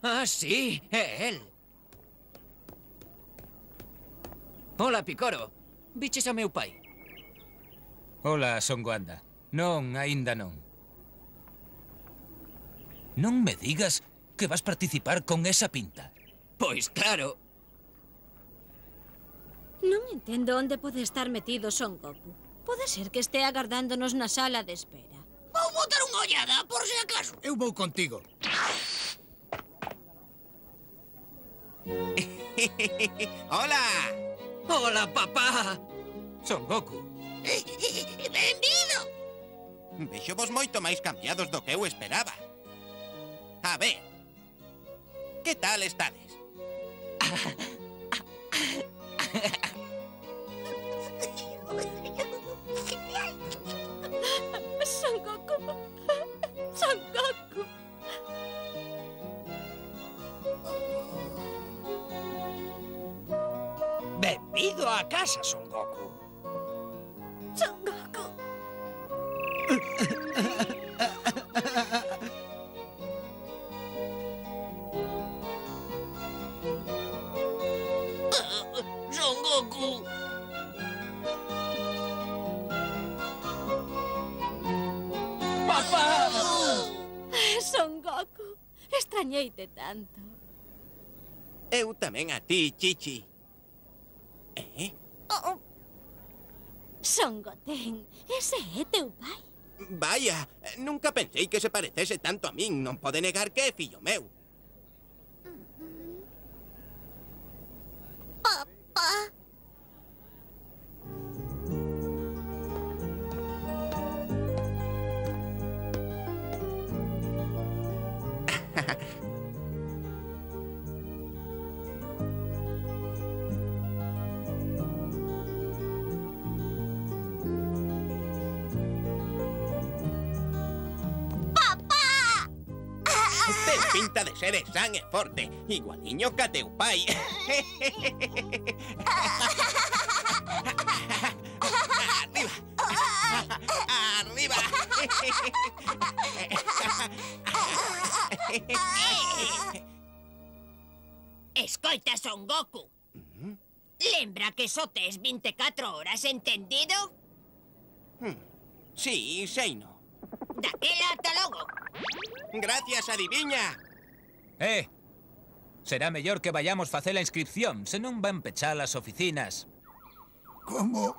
Ah, sí, é él. Hola, Picoro. Biches a meu pai. Hola, Songoanda. Non, aínda non. Non me digas que vas participar con esa pinta. Pois claro. Non entendo onde pode estar metido Son Goku. Pode ser que estea agardándonos na sala de espera. Vou botar unha ollada, por se acaso. Eu vou contigo. Hola! Hola, papá. Son Goku. Benvido. Vexo vos moito máis cambiados do que eu esperaba. A ver, que tal estades? Son Goku. Son Goku. Benvido a casa, Son Goku. Son Goku. Son Goku. Papá. Son Goku. Extrañeite tanto. Eu tamén a ti, Chichi. Son Goten, ese é teu pai? Vaya, nunca pensei que se parecese tanto a min. Non pode negar que é fillo meu. Papá. Ten pinta de ser san e forte, igualiño que a teu pai. Arriba! Arriba! Escoita, Son Goku. Lembra que só tes 24 horas, entendido? Sí, seino. Daquela ata logo. Gracias, adiviña. Será mellor que vayamos facer a inscripción, senón van pechar as oficinas. Como?